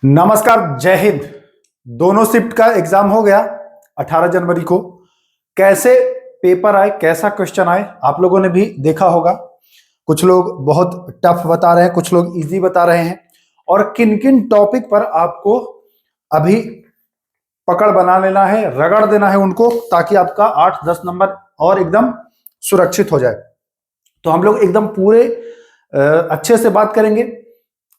नमस्कार, जय हिंद। दोनों शिफ्ट का एग्जाम हो गया 18 जनवरी को। कैसे पेपर आए, कैसा क्वेश्चन आए, आप लोगों ने भी देखा होगा। कुछ लोग बहुत टफ बता रहे हैं, कुछ लोग इजी बता रहे हैं। और किन किन टॉपिक पर आपको अभी पकड़ बना लेना है, रगड़ देना है उनको, ताकि आपका 8-10 नंबर और एकदम सुरक्षित हो जाए। तो हम लोग एकदम पूरे अच्छे से बात करेंगे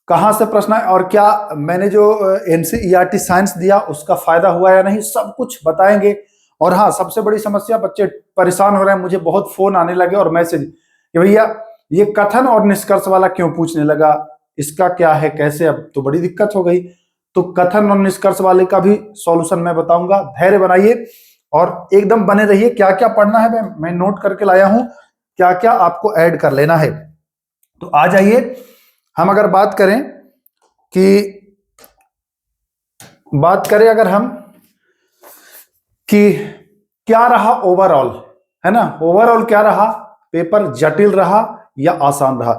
कहाँ से प्रश्न है और क्या मैंने जो एनसीईआरटी साइंस दिया उसका फायदा हुआ या नहीं, सब कुछ बताएंगे। और हाँ, सबसे बड़ी समस्या, बच्चे परेशान हो रहे हैं, मुझे बहुत फोन आने लगे और मैसेज कि भैया ये कथन और निष्कर्ष वाला क्यों पूछने लगा, इसका क्या है, कैसे। अब तो बड़ी दिक्कत हो गई। तो कथन और निष्कर्ष वाले का भी सॉल्यूशन मैं बताऊंगा। धैर्य बनाइए और एकदम बने रहिए। क्या क्या पढ़ना है मैं नोट करके लाया हूं, क्या क्या आपको ऐड कर लेना है। तो आ जाइए, हम अगर बात करें अगर हम कि क्या रहा ओवरऑल, है ना, ओवरऑल क्या रहा, पेपर जटिल रहा या आसान रहा।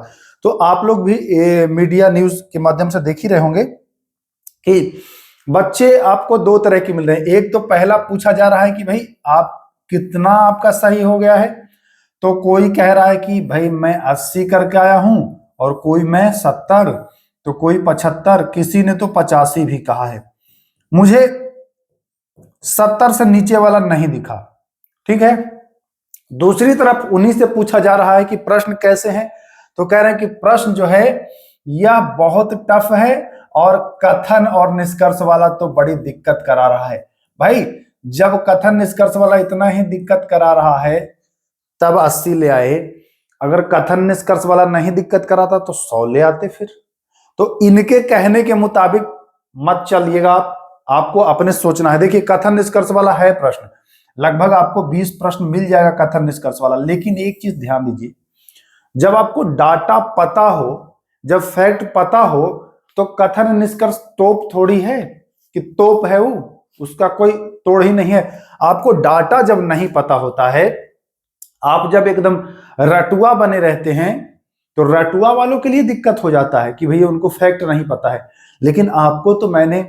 तो आप लोग भी मीडिया न्यूज के माध्यम से देख ही रहे होंगे कि बच्चे आपको दो तरह की मिल रहे हैं। एक तो पहला पूछा जा रहा है कि भाई आप कितना आपका सही हो गया है। तो कोई कह रहा है कि भाई मैं 80 करके आया हूं, और कोई मैं 70, तो कोई 75, किसी ने तो 85 भी कहा है। मुझे 70 से नीचे वाला नहीं दिखा, ठीक है। दूसरी तरफ उन्हीं से पूछा जा रहा है कि प्रश्न कैसे हैं। तो कह रहे हैं कि प्रश्न जो है यह बहुत टफ है, और कथन और निष्कर्ष वाला तो बड़ी दिक्कत करा रहा है। भाई जब कथन निष्कर्ष वाला इतना ही दिक्कत करा रहा है तब 80 ले आए। अगर कथन निष्कर्ष वाला नहीं दिक्कत कराता तो 100 ले आते फिर। तो इनके कहने के मुताबिक मत चलिएगा आप, आपको अपने सोचना है। देखिए कथन निष्कर्ष वाला है प्रश्न, लगभग आपको 20 प्रश्न मिल जाएगा कथन निष्कर्ष वाला। लेकिन एक चीज ध्यान दीजिए, जब आपको डाटा पता हो, जब फैक्ट पता हो, तो कथन निष्कर्ष तोप थोड़ी है कि तोप है वो, उसका कोई तोड़ ही नहीं है। आपको डाटा जब नहीं पता होता है, आप जब एकदम रटुआ बने रहते हैं, तो रटुआ वालों के लिए दिक्कत हो जाता है कि भैया उनको फैक्ट नहीं पता है। लेकिन आपको तो मैंने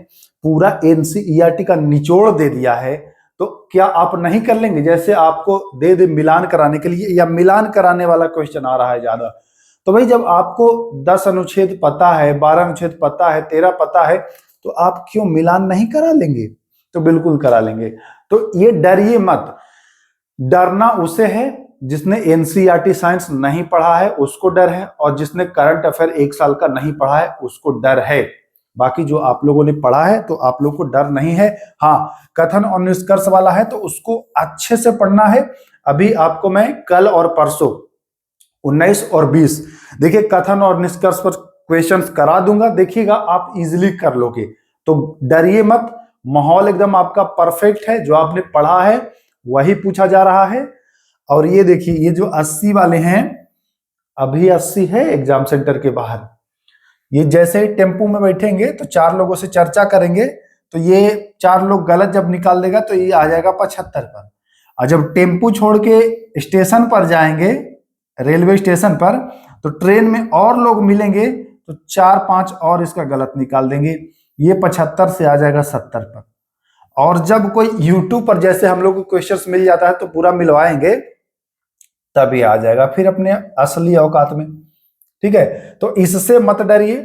पूरा एनसीईआरटी का निचोड़ दे दिया है, तो क्या आप नहीं कर लेंगे। जैसे आपको दे दे मिलान कराने के लिए, या मिलान कराने वाला क्वेश्चन आ रहा है ज्यादा, तो भाई जब आपको 10 अनुच्छेद पता है, 12 अनुच्छेद पता है, 13 पता है, तो आप क्यों मिलान नहीं करा लेंगे। तो बिल्कुल करा लेंगे। तो ये डरिए मत। डरना उसे है जिसने एनसीईआरटी साइंस नहीं पढ़ा है, उसको डर है। और जिसने करंट अफेयर 1 साल का नहीं पढ़ा है उसको डर है। बाकी जो आप लोगों ने पढ़ा है तो आप लोग को डर नहीं है। हाँ, कथन और निष्कर्ष वाला है तो उसको अच्छे से पढ़ना है। अभी आपको मैं कल और परसों 19 और 20 देखिए कथन और निष्कर्ष पर क्वेश्चंस करा दूंगा, देखिएगा आप इजीली कर लोगे। तो डरिए मत, माहौल एकदम आपका परफेक्ट है। जो आपने पढ़ा है वही पूछा जा रहा है। और ये देखिए, ये जो 80 वाले हैं, अभी 80 है एग्जाम सेंटर के बाहर। ये जैसे ही टेम्पो में बैठेंगे तो 4 लोगों से चर्चा करेंगे, तो ये 4 लोग गलत जब निकाल देगा तो ये आ जाएगा 75 पर। और जब टेम्पो छोड़ के स्टेशन पर जाएंगे, रेलवे स्टेशन पर, तो ट्रेन में और लोग मिलेंगे तो 4-5 और इसका गलत निकाल देंगे। ये 75 से आ जाएगा 70 पर। और जब कोई यूट्यूब पर जैसे हम लोग को क्वेश्चंस मिल जाता है तो पूरा मिलवाएंगे, तभी आ जाएगा फिर अपने असली औकात में। ठीक है, तो इससे मत डरिए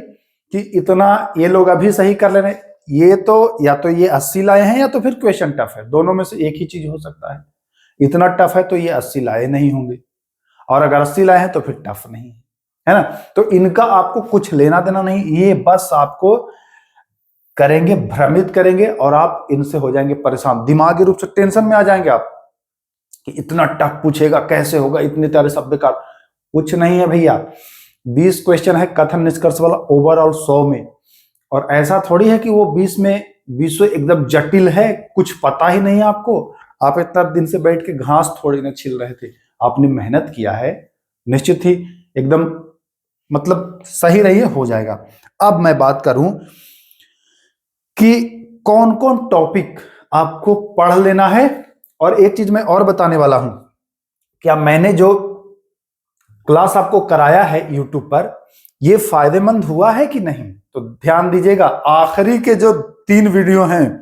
कि इतना ये लोग अभी सही कर ले रहे हैं। ये तो या तो ये 80 लाए हैं या तो फिर क्वेश्चन टफ है, दोनों में से एक ही चीज हो सकता है। इतना टफ है तो ये 80 लाए नहीं होंगे, और अगर 80 लाए हैं तो फिर टफ नहीं है ना। तो इनका आपको कुछ लेना देना नहीं, ये बस आपको करेंगे, भ्रमित करेंगे, और आप इनसे हो जाएंगे परेशान, दिमागी रूप से टेंशन में आ जाएंगे आप कि इतना टफ पूछेगा, कैसे होगा, इतने सारे शब्द का। कुछ नहीं है भैया, 20 क्वेश्चन है कथन निष्कर्ष वाला ओवरऑल 100 में। और ऐसा थोड़ी है कि वो 20 में 20 एकदम जटिल है, कुछ पता ही नहीं है आपको। आप इतना दिन से बैठ के घास थोड़ी ना छिल रहे थे, आपने मेहनत किया है, निश्चित ही एकदम मतलब सही रहिए, हो जाएगा। अब मैं बात करूं कि कौन कौन टॉपिक आपको पढ़ लेना है। और एक चीज मैं और बताने वाला हूं, क्या मैंने जो क्लास आपको कराया है यूट्यूब पर, ये फायदेमंद हुआ है कि नहीं? तो ध्यान दीजिएगा, आखिरी के जो 3 वीडियो हैं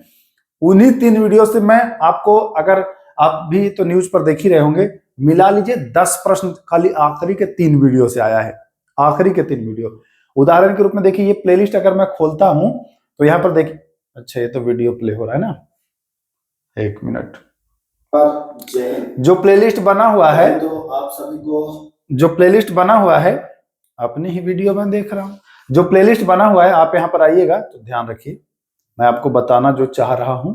उन्हीं 3 वीडियो से मैं आपको, अगर आप भी तो न्यूज पर देख ही रहे होंगे, मिला लीजिए 10 प्रश्न खाली आखिरी के 3 वीडियो से आया है। आखिरी के 3 वीडियो उदाहरण के रूप में देखिए, ये प्लेलिस्ट अगर मैं खोलता हूं तो यहां पर देखिए, अच्छा ये तो वीडियो प्ले हो रहा है ना, 1 मिनट। जो प्लेलिस्ट बना हुआ है, तो आप सभी को जो प्लेलिस्ट बना हुआ है, अपनी ही वीडियो में देख रहा हूं, जो प्लेलिस्ट बना हुआ है, आप यहां पर आइएगा तो ध्यान रखिए, मैं आपको बताना जो चाह रहा हूं।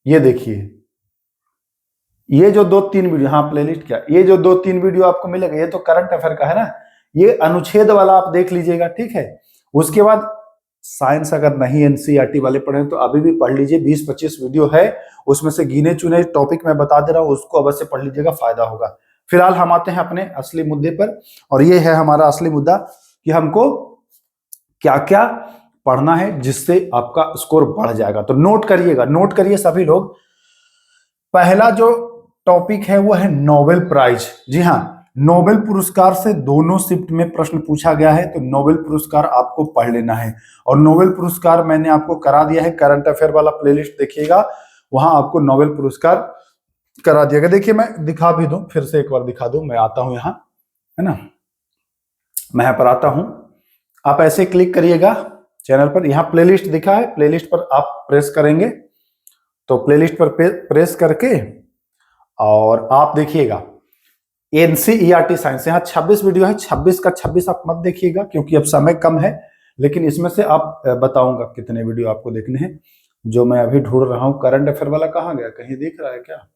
ये देखिए, ये जो 2-3 वीडियो, हाँ प्लेलिस्ट क्या, ये जो 2-3 वीडियो आपको मिलेगा, ये तो करंट अफेयर का है ना, ये अनुच्छेद वाला आप देख लीजिएगा, ठीक है। उसके बाद साइंस अगर नहीं एनसीईआरटी वाले पढ़े तो अभी भी पढ़ लीजिए, 20-25 वीडियो है, उसमें से गिने चुने टॉपिक मैं बता दे रहा हूँ, उसको अवश्य पढ़ लीजिएगा, फायदा होगा। फिलहाल हम आते हैं अपने असली मुद्दे पर, और ये है हमारा असली मुद्दा कि हमको क्या क्या पढ़ना है जिससे आपका स्कोर बढ़ जाएगा। तो नोट करिएगा, नोट करिए सभी लोग। पहला जो टॉपिक है वो है नोबेल प्राइज। जी हाँ, नोबेल पुरस्कार से दोनों शिफ्ट में प्रश्न पूछा गया है, तो नोबेल पुरस्कार आपको पढ़ लेना है। और नोबेल पुरस्कार मैंने आपको करा दिया है, करंट अफेयर वाला प्लेलिस्ट देखिएगा, वहां आपको नोबेल पुरस्कार करा दिया गया। देखिए मैं दिखा भी दूं, फिर से एक बार दिखा दूं, मैं आता हूं यहाँ, है ना, मैं यहाँ पर आता हूं, आप ऐसे क्लिक करिएगा चैनल पर, यहाँ प्लेलिस्ट दिखा है, प्लेलिस्ट पर आप प्रेस करेंगे, तो प्लेलिस्ट पर प्रेस करके और आप देखिएगा एनसीईआरटी साइंस, यहाँ 26 वीडियो है, 26 का 26 आप मत देखिएगा क्योंकि अब समय कम है, लेकिन इसमें से आप बताऊंगा कितने वीडियो आपको देखने हैं। जो मैं अभी ढूंढ रहा हूँ, करंट अफेयर वाला कहाँ गया, कहीं दिख रहा है क्या?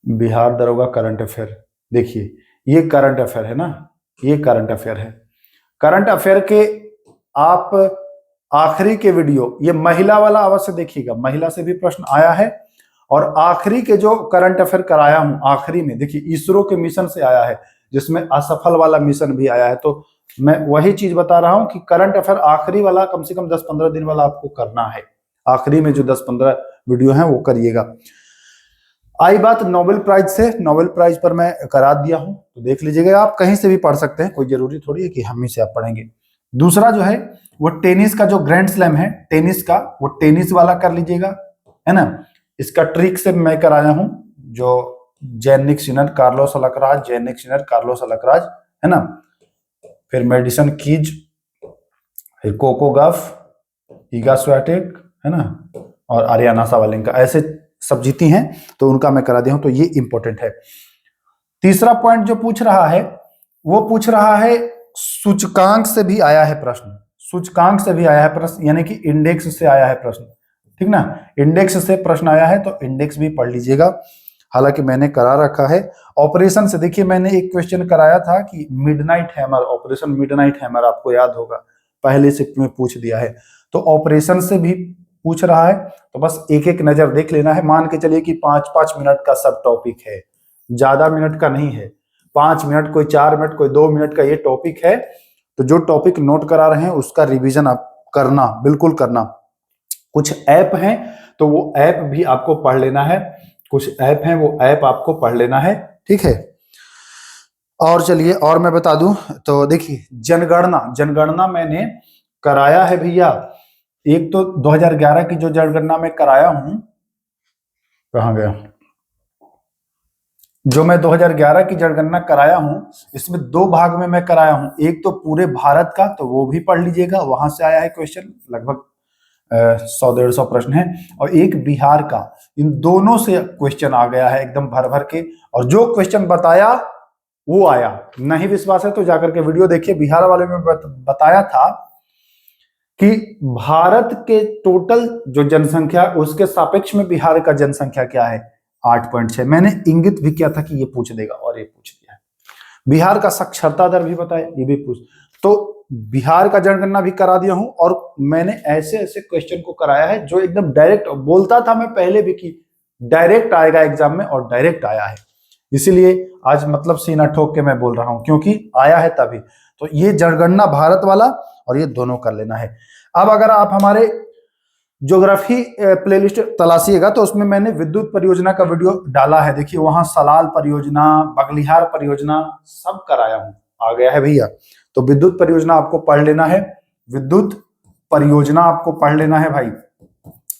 बिहार दरोगा करंट अफेयर, देखिए ये करंट अफेयर है ना, ये करंट अफेयर है। करंट अफेयर के आप आखिरी के वीडियो, ये महिला वाला अवश्य देखिएगा, महिला से भी प्रश्न आया है। और आखिरी के जो करंट अफेयर कराया हूं, आखिरी में देखिए इसरो के मिशन से आया है, जिसमें असफल वाला मिशन भी आया है। तो मैं वही चीज बता रहा हूं कि करंट अफेयर आखिरी वाला कम से कम 10-15 दिन वाला आपको करना है, आखिरी में जो 10-15 वीडियो है वो करिएगा। आई बात नोबेल प्राइज से, नोबेल प्राइज पर मैं करा दिया हूं, तो देख लीजिएगा, आप कहीं से भी पढ़ सकते हैं, कोई जरूरी थोड़ी है कि हम ही से आप पढ़ेंगे। दूसरा जो है वो टेनिस का जो ग्रैंड स्लैम है टेनिस का, वो टेनिस वाला कर लीजिएगा, है ना। इसका ट्रिक से मैं कराया हूं, जो Jannik Sinner, Carlos Alcaraz, Jannik Sinner, Carlos Alcaraz, है ना। फिर मेडिसन कीज, फिर कोको गफ, ईगा स्वेटिक, है ना, और आर्याना सावलेंका, ऐसे सब जीती हैं, तो उनका मैं करा दिया हूं, तो ये इंपॉर्टेंट है। तीसरा पॉइंट जो पूछ रहा है, वो पूछ रहा है सूचकांक से भी आया है प्रश्न, सूचकांक से भी आया है प्रश्न, यानी कि इंडेक्स से आया है प्रश्न, ठीक ना, इंडेक्स से प्रश्न आया है, तो इंडेक्स भी पढ़ लीजिएगा, हालांकि मैंने करा रखा है। ऑपरेशन से देखिए, मैंने एक क्वेश्चन कराया था कि midnight hammer, operation midnight hammer आपको याद होगा, पहले शिफ्ट में पूछ दिया है, तो ऑपरेशन से भी पूछ रहा है, तो बस एक एक नजर देख लेना है। मान के चलिए कि 5-5 मिनट का सब टॉपिक है, ज्यादा मिनट का नहीं है, 5 मिनट, कोई 4 मिनट, कोई 2 मिनट का ये टॉपिक है। तो जो टॉपिक नोट करा रहे हैं उसका रिवीजन आप करना, बिल्कुल करना। कुछ ऐप हैं तो वो ऐप भी आपको पढ़ लेना है, कुछ ऐप हैं वो ऐप आपको पढ़ लेना है, ठीक है। और चलिए और मैं बता दूं, तो देखिए जनगणना, जनगणना मैंने कराया है भैया, एक तो 2011 की जो जनगणना मैं कराया हूं, कहां गया, जो मैं 2011 की जनगणना कराया हूं, इसमें 2 भाग में मैं कराया हूं, एक तो पूरे भारत का, तो वो भी पढ़ लीजिएगा, वहां से आया है क्वेश्चन, लगभग 100-150 प्रश्न है, और एक बिहार का, इन दोनों से क्वेश्चन आ गया है एकदम भर भर के, और जो क्वेश्चन बताया वो आया। नहीं विश्वास है तो जाकर के वीडियो देखिए, बिहार वाले में बताया था कि भारत के टोटल जो जनसंख्या, उसके सापेक्ष में बिहार का जनसंख्या क्या है, 8.6। मैंने इंगित भी किया था कि ये पूछ देगा, और ये पूछ दिया है। बिहार का साक्षरता दर भी बताया, ये भी पूछ, तो बिहार का जनगणना भी करा दिया हूं, और मैंने ऐसे ऐसे क्वेश्चन को कराया है जो एकदम डायरेक्ट, बोलता था मैं पहले भी कि डायरेक्ट आएगा एग्जाम में, और डायरेक्ट आया है, इसीलिए आज मतलब सीना ठोक के मैं बोल रहा हूं, क्योंकि आया है तभी। तो ये जनगणना भारत वाला और ये दोनों कर लेना है। अब अगर आप हमारे ज्योग्राफी प्लेलिस्ट तलाशिएगा तो उसमें मैंने विद्युत परियोजना का वीडियो डाला है, देखिए वहां सलाल परियोजना, बगलिहार परियोजना सब कराया हूं, आ गया है भैया। तो विद्युत परियोजना आपको पढ़ लेना है, विद्युत परियोजना आपको पढ़ लेना है भाई,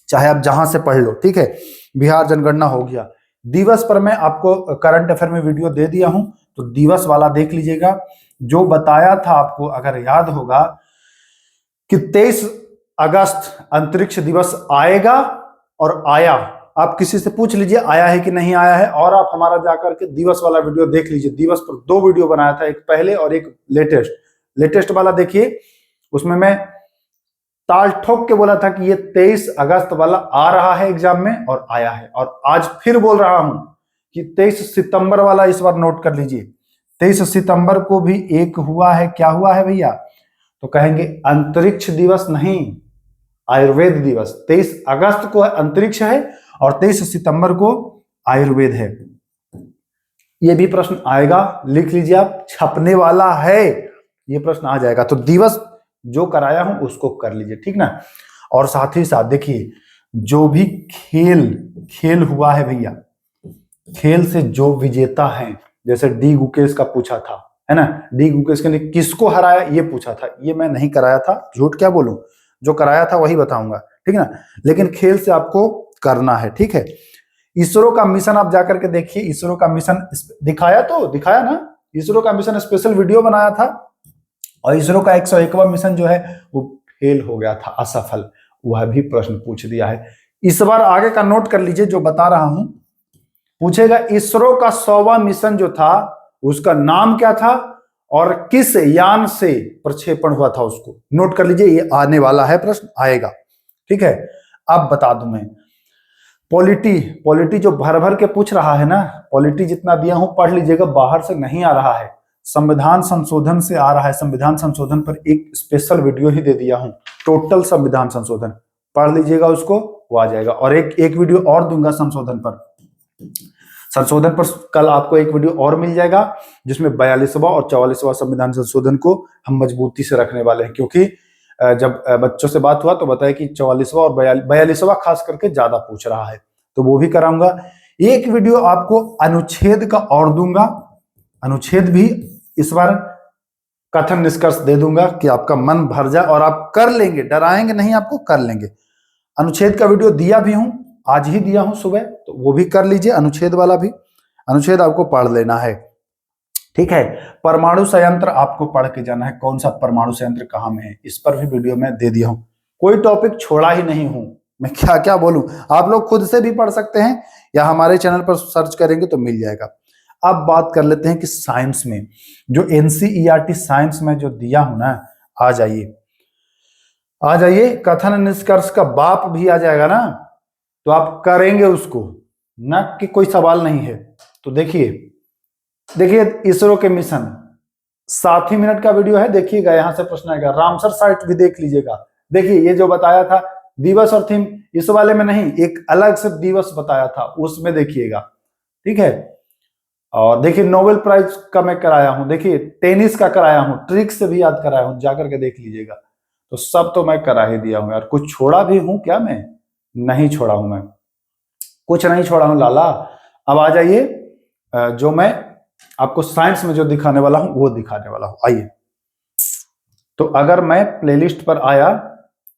चाहे आप जहां से पढ़ लो, ठीक है। बिहार जनगणना हो गया। दिवस पर मैं आपको करंट अफेयर में वीडियो दे दिया हूं, तो दिवस वाला देख लीजिएगा। जो बताया था आपको, अगर याद होगा कि 23 अगस्त अंतरिक्ष दिवस आएगा और आया, आप किसी से पूछ लीजिए आया है कि नहीं आया है, और आप हमारा जाकर के दिवस वाला वीडियो देख लीजिए। दिवस पर 2 वीडियो बनाया था, एक पहले और एक लेटेस्ट वाला देखिए। उसमें मैं ताल ठोक के बोला था कि ये 23 अगस्त वाला आ रहा है एग्जाम में, और आया है। और आज फिर बोल रहा हूं कि 23 सितंबर वाला इस बार नोट कर लीजिए। 23 सितंबर को भी एक हुआ है, क्या हुआ है भैया, तो कहेंगे अंतरिक्ष दिवस नहीं, आयुर्वेद दिवस। 23 अगस्त को अंतरिक्ष है और 23 सितंबर को आयुर्वेद है। ये भी प्रश्न आएगा, लिख लीजिए आप, छपने वाला है, ये प्रश्न आ जाएगा। तो दिवस जो कराया हूं उसको कर लीजिए, ठीक ना। और साथ ही साथ देखिए, जो भी खेल हुआ है भैया, खेल से जो विजेता है, जैसे डी गुकेश का पूछा था, है ना, डी गुकेश ने किसको हराया ये पूछा था, ये मैं नहीं कराया था, झूठ क्या बोलूं, जो कराया था वही बताऊंगा, ठीक ना। लेकिन खेल से आपको करना है, ठीक है। इसरो का मिशन आप जाकर के देखिए, इसरो का मिशन दिखाया ना, इसरो का मिशन स्पेशल वीडियो बनाया था, और इसरो का 101वां मिशन जो है वो फेल हो गया था, असफल, वह भी प्रश्न पूछ दिया है। इस बार आगे का नोट कर लीजिए, जो बता रहा हूं, पूछेगा इसरो का 100वां मिशन जो था उसका नाम क्या था और किस यान से प्रक्षेपण हुआ था, उसको नोट कर लीजिए, ये आने वाला है, प्रश्न आएगा, ठीक है। अब बता दूं मैं, पॉलिटी जो भर भर के पूछ रहा है ना, पॉलिटी जितना दिया हूं पढ़ लीजिएगा, बाहर से नहीं आ रहा है, संविधान संशोधन से आ रहा है। संविधान संशोधन पर एक स्पेशल वीडियो ही दे दिया हूं, टोटल संविधान संशोधन, पढ़ लीजिएगा उसको, वो आ जाएगा। और एक वीडियो और दूंगा संशोधन पर, कल आपको एक वीडियो और मिल जाएगा, जिसमें 42वां और 44वां संविधान संशोधन को हम मजबूती से रखने वाले हैं, क्योंकि जब बच्चों से बात हुआ तो बताया कि 44वां और 42वां खास करके ज्यादा पूछ रहा है, तो वो भी कराऊंगा। एक वीडियो आपको अनुच्छेद का और दूंगा, अनुच्छेद भी इस बार कथन निष्कर्ष दे दूंगा कि आपका मन भर जाए और आप कर लेंगे, डराएंगे नहीं, आपको कर लेंगे। अनुच्छेद का वीडियो दिया भी हूं, आज ही दिया हूं सुबह, तो वो भी कर लीजिए, अनुच्छेद वाला भी, अनुच्छेद आपको पढ़ लेना है, ठीक है। परमाणु संयंत्र आपको पढ़ के जाना है, कौन सा परमाणु संयंत्र कहां में है, इस पर भी वीडियो मैं दे दिया हूं, कोई टॉपिक छोड़ा ही नहीं हूं, मैं क्या क्या बोलूं, आप लोग खुद से भी पढ़ सकते हैं या हमारे चैनल पर सर्च करेंगे तो मिल जाएगा। अब बात कर लेते हैं कि साइंस में जो एनसीईआरटी साइंस में जो दिया हूं ना, आ जाइए, कथन निष्कर्ष का बाप भी आ जाएगा ना, तो आप करेंगे उसको ना, कि कोई सवाल नहीं है। तो देखिए इसरो के मिशन 7 ही मिनट का वीडियो है, देखिएगा, यहां से प्रश्न आएगा। रामसर साइट भी देख लीजिएगा। देखिए ये जो बताया था दिवस और थीम, इस वाले में नहीं, एक अलग से दिवस बताया था, उसमें देखिएगा, ठीक है। और देखिए नोबेल प्राइज का मैं कराया हूं, देखिए टेनिस का कराया हूं, ट्रिक से भी याद कराया हूं, जाकर के देख लीजिएगा। तो सब तो मैं करा ही दिया हूं यार, कुछ छोड़ा भी हूं क्या, मैं नहीं छोड़ा हूं, मैं कुछ नहीं छोड़ा हूं लाला। अब आ जाइए, जो मैं आपको साइंस में जो दिखाने वाला हूं वो दिखाने वाला हूं, आइए। तो अगर मैं प्लेलिस्ट पर आया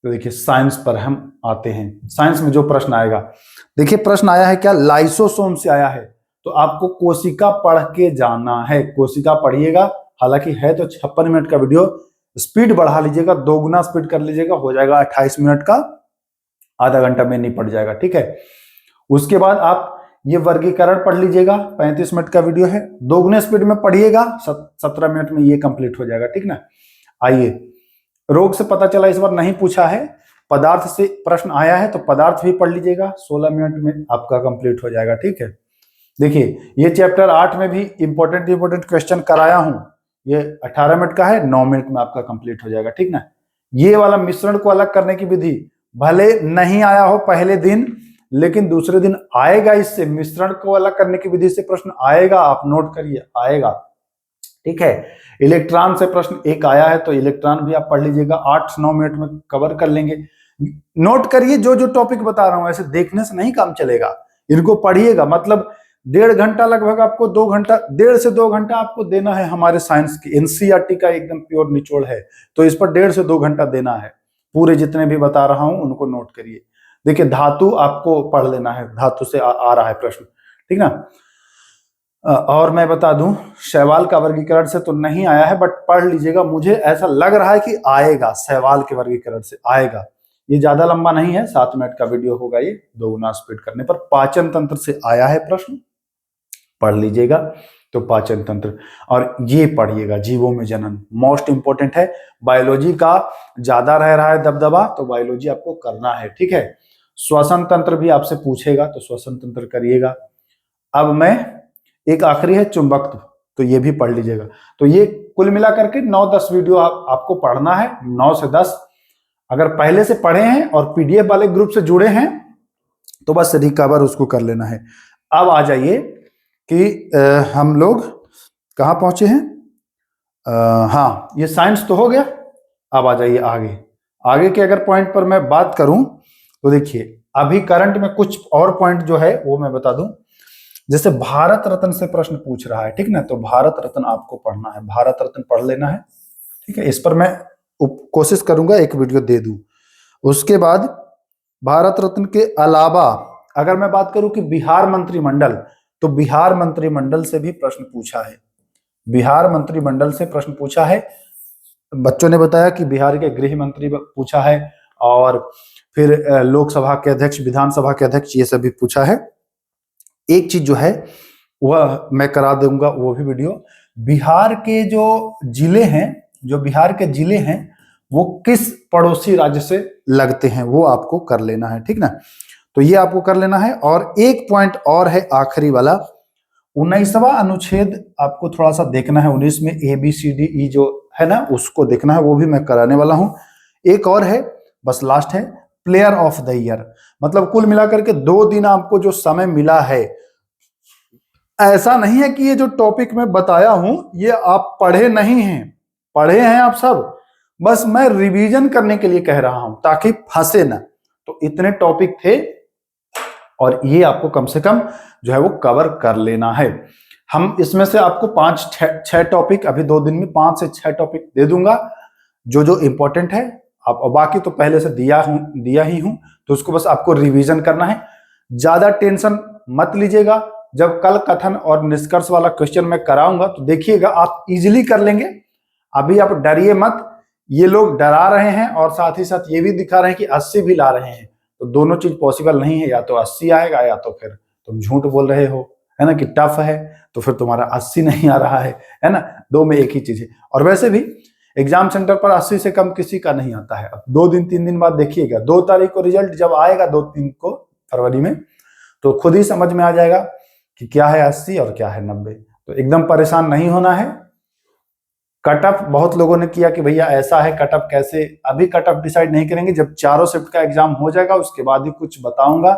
तो देखिए साइंस पर हम आते हैं। साइंस में जो प्रश्न आएगा, देखिए प्रश्न आया है क्या, लाइसोसोम से आया है, तो आपको कोशिका पढ़ के जाना है, कोशिका पढ़िएगा। हालांकि है तो 56 मिनट का वीडियो, स्पीड बढ़ा लीजिएगा, 2 गुना स्पीड कर लीजिएगा, हो जाएगा 28 मिनट का, आधा घंटा में नहीं पड़ जाएगा, ठीक है। उसके बाद आप ये वर्गीकरण पढ़ लीजिएगा, 35 मिनट का वीडियो है, 2 गुने स्पीड में पढ़िएगा, 17 मिनट में ये कंप्लीट हो जाएगा, ठीक ना। आइए, रोग से पता चला इस बार नहीं पूछा है, पदार्थ से प्रश्न आया है, तो पदार्थ भी पढ़ लीजिएगा, 16 मिनट में आपका कंप्लीट हो जाएगा, ठीक है। देखिए ये चैप्टर 8 में भी इंपॉर्टेंट क्वेश्चन कराया हूं, ये 18 मिनट का है, 9 मिनट में आपका कंप्लीट हो जाएगा, ठीक ना। ये वाला मिश्रण को अलग करने की विधि भले नहीं आया हो पहले दिन, लेकिन दूसरे दिन आएगा, इससे मिश्रण को अलग करने की विधि से प्रश्न आएगा, आप नोट करिए, आएगा, ठीक है। इलेक्ट्रॉन से प्रश्न एक आया है, तो इलेक्ट्रॉन भी आप पढ़ लीजिएगा, 8-9 मिनट में कवर कर लेंगे। नोट करिए जो जो टॉपिक बता रहा हूं, ऐसे देखने से नहीं काम चलेगा, इनको पढ़िएगा, मतलब 1.5 घंटा लगभग आपको 2 घंटा, 1.5 से 2 घंटा आपको देना है हमारे साइंस की, एनसीईआरटी का एकदम प्योर निचोड़ है, तो इस पर 1.5 से 2 घंटा देना है। पूरे जितने भी बता रहा हूं उनको नोट करिए। देखिए धातु आपको पढ़ लेना है, धातु से आ रहा है प्रश्न, ठीक ना। और मैं बता दूं, शैवाल का वर्गीकरण से तो नहीं आया है, बट पढ़ लीजिएगा, मुझे ऐसा लग रहा है कि आएगा, शैवाल के वर्गीकरण से आएगा। ये ज्यादा लंबा नहीं है, 7 मिनट का वीडियो होगा ये, 2 गुना स्पीड करने पर। पाचन तंत्र से आया है प्रश्न, पढ़ लीजिएगा। तो पाचन तंत्र, और ये पढ़िएगा जीवों में जनन, मोस्ट इंपोर्टेंट है। बायोलॉजी का ज्यादा रह रहा है दबदबा, तो बायोलॉजी आपको करना है, ठीक है। श्वसन तंत्र भी आपसे पूछेगा, तो श्वसन तंत्र करिएगा। अब मैं एक आखिरी है चुंबकत्व, तो ये भी पढ़ लीजिएगा। तो ये कुल मिलाकर के 9-10 वीडियो आपको पढ़ना है, 9 से 10। अगर पहले से पढ़े हैं और पीडीएफ वाले ग्रुप से जुड़े हैं तो बस रिकवर उसको कर लेना है। अब आ जाइए कि हम लोग कहाँ पहुंचे हैं। हाँ, ये साइंस तो हो गया। अब आ जाइए आगे। आगे के अगर पॉइंट पर मैं बात करूं तो देखिए, अभी करंट में कुछ और पॉइंट जो है वो मैं बता दूं। जैसे भारत रत्न से प्रश्न पूछ रहा है, ठीक ना, तो भारत रत्न आपको पढ़ना है, भारत रत्न पढ़ लेना है, ठीक है। इस पर मैं कोशिश करूंगा एक वीडियो दे दूं। उसके बाद भारत रत्न के अलावा अगर मैं बात करूं कि बिहार मंत्रिमंडल, तो बिहार मंत्रिमंडल से भी प्रश्न पूछा है, बिहार मंत्रिमंडल से प्रश्न पूछा है। बच्चों ने बताया कि बिहार के गृह मंत्री पूछा है, और फिर लोकसभा के अध्यक्ष, विधानसभा के अध्यक्ष, ये सभी पूछा है। एक चीज जो है वह मैं करा दूंगा, वो भी वीडियो। बिहार के जो जिले हैं, जो बिहार के जिले हैं वो किस पड़ोसी राज्य से लगते हैं, वो आपको कर लेना है, ठीक ना। तो ये आपको कर लेना है। और एक पॉइंट और है आखिरी वाला, 19वां अनुच्छेद आपको थोड़ा सा देखना है। 19 में ABCDE जो है ना, उसको देखना है, वो भी मैं कराने वाला हूं। एक और है, बस लास्ट है, प्लेयर ऑफ द ईयर। मतलब कुल मिलाकर के 2 दिन आपको जो समय मिला है, ऐसा नहीं है कि ये जो टॉपिक मैं बताया हूं ये आप पढ़े नहीं हैं, पढ़े हैं आप सब, बस मैं रिवीजन करने के लिए कह रहा हूं ताकि फंसे ना। तो इतने टॉपिक थे और ये आपको कम से कम जो है वो कवर कर लेना है। हम इसमें से आपको 5-6 टॉपिक अभी 2 दिन में 5 से 6 टॉपिक दे दूंगा जो जो इंपॉर्टेंट है। आप बाकी तो पहले से दिया ही हूं, तो उसको बस आपको रिवीजन करना है। ज्यादा टेंशन मत लीजिएगा। जब कल कथन और निष्कर्ष वाला क्वेश्चन मैं कराऊंगा तो देखिएगा आप इजीली कर लेंगे। अभी आप डरिए मत, ये लोग डरा रहे हैं और साथ ही साथ ये भी दिखा रहे हैं कि 80 भी ला रहे हैं, तो दोनों चीज पॉसिबल नहीं है। या तो 80 आएगा या तो फिर तुम झूठ बोल रहे हो, है ना, कि टफ है, तो फिर तुम्हारा 80 नहीं आ रहा है ना। 2 में एक ही चीज है। और वैसे भी एग्जाम सेंटर पर 80 से कम किसी का नहीं आता है। अब 2 दिन 3 दिन बाद देखिएगा, 2 तारीख को रिजल्ट जब आएगा, 2-3 को फरवरी में, तो खुद ही समझ में आ जाएगा कि क्या है 80 और क्या है 90। तो एकदम परेशान नहीं होना है। कटअप बहुत लोगों ने किया कि भैया ऐसा है कटअप कैसे, अभी कटअप डिसाइड नहीं करेंगे, जब चारों शिफ्ट का एग्जाम हो जाएगा उसके बाद ही कुछ बताऊंगा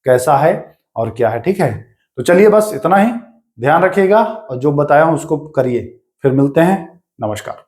कैसा है और क्या है, ठीक है। तो चलिए बस इतना ही, ध्यान रखिएगा और जो बताया हूं उसको करिए। फिर मिलते हैं, नमस्कार।